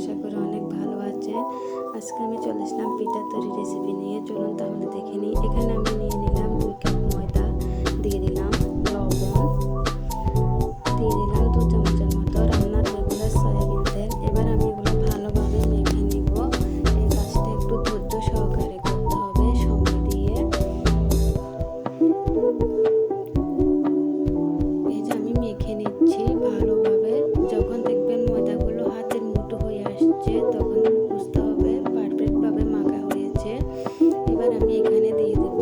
আশা করি অনেক ভালো আছেন। আজকে আমি চলে আসলাম পিঠা তৈরি রেসিপি নিয়ে। চলুন তাহলে দেখে নিই। এখানে আমি নিয়ে নিলাম 2 কাপ ময়দা, দিয়ে দিলাম লবণ, দিয়ে দিলাম 2 চামচের মতো রান্নার রেগুলার সয়াবিন তেল। এবার আমি এগুলো ভালোভাবে মেখে নিব। এই কাজটা একটু ধৈর্য সহকারে করতে হবে, সময় দিয়ে। এই যে আমি মেখে নিচ্ছি ভালোভাবে। যখন দেখবেন ময়দাগুলো হাতের মুঠো হয়ে আসছে, তখন বুঝতে হবে পারফেক্টভাবে মাখা হয়েছে। এবার আমি এখানে দিয়ে দেব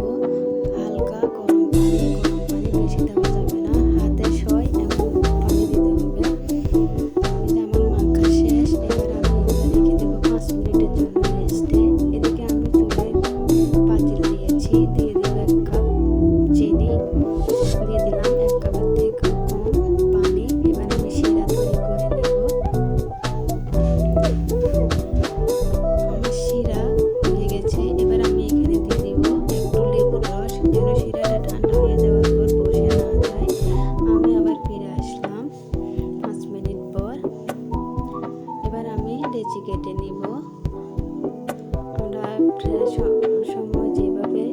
হালকা গরম পানি। গরম পানি বেশি দেওয়া যাবে না, হাতে সয় এমন পানি দিতে হবে। এই যে আমার মাখা শেষ। এবার আমি এগুলো রেখে দেবো 5 মিনিটের জন্য রেস্টে। এদিকে আমি চুলায় পাতিল দিয়েছি, দিয়ে দেবো 1 কাপ চিনি, দিয়ে দিলাম 1 কাপের থেকে কম পানি। এবার আমি শিরা তৈরি করে নেব। আমার শিরা হয়ে গেছে। এবার আমি এখানে দিয়ে দিব একটু লেবুর রস, যেন শিরাটা ঠান্ডা হয়ে যাওয়ার পর বসে না যায়। আমি আবার ফিরে আসলাম 5 মিনিট পর। এবার আমি লেচি কেটে নিব। আমরা প্রায় সময় যেভাবে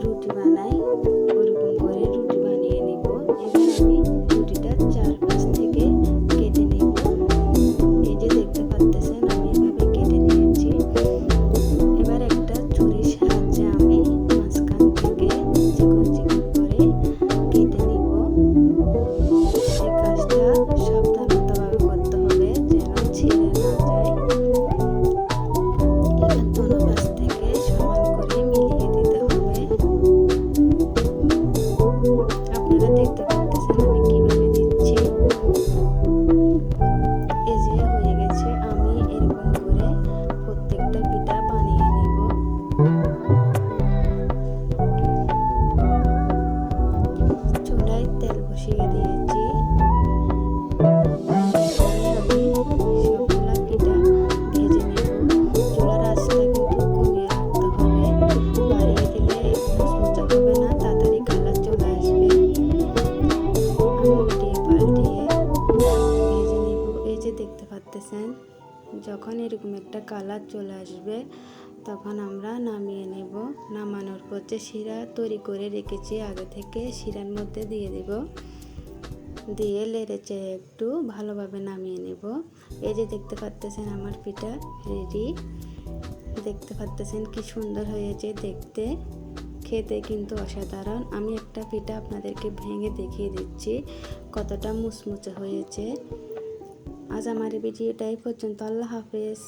রুটি বানাই ওরকম করে রুটি বানিয়ে নিব। এবার আমি রুটিটা 4 থেকে কেটে নিব। এই যে দেখতে পাচ্ছেন আমি এভাবে কেটে নিয়েছি। এবার একটা ছুরির সাহায্যে আমি মাঝখান থেকে চিকন চিকন করে কেটে নিব। এই কাজটা সাবধানতাভাবে করতে হবে, যেন ছিঁড়ে না যায়। এবার দোনো পাশ থেকে সমান করে মিলিয়ে দিতে হবে। আপনারা দেখতে পাচ্ছেন আমি কিভাবে দিচ্ছি। এই যে হয়ে গেছে। আমি এরকম করে প্রত্যেকটা পিঠা বানিয়ে নিব। চুলায় তেল বসিয়ে দিয়েছি। আমি সবগুলা পিঠা ভেজে নিব। চুলার আঁচটা কিন্তু কমিয়ে রাখতে হবে, বাড়িয়ে দিলে মুচমুচে হবে না, তাড়াতাড়ি কালার চলে আসবে। আমি উল্টিয়ে পাল্টিয়ে ভেজে নিব। এই যে দেখতে পাচ্ছেন, যখন এরকম একটা কালার চলে আসবে তখন আমরা নামিয়ে নেব। নামানোর পর যে শিরা তৈরি করে রেখেছি আগে থেকে, শিরার মধ্যে দিয়ে দেব, দিয়ে লেড়েচে একটু ভালোভাবে নামিয়ে নেব। এই যে দেখতে পাচ্ছেন আমার পিঠা রেডি। দেখতে পাচ্ছেন কি সুন্দর হয়েছে দেখতে, খেতে কিন্তু অসাধারণ। আমি একটা পিঠা আপনাদেরকে ভেঙে দেখিয়ে দিচ্ছি কতটা মুচমুচে হয়েছে। আজ আমার এই ভিডিওটা এই পর্যন্ত। আল্লাহ হাফেজ।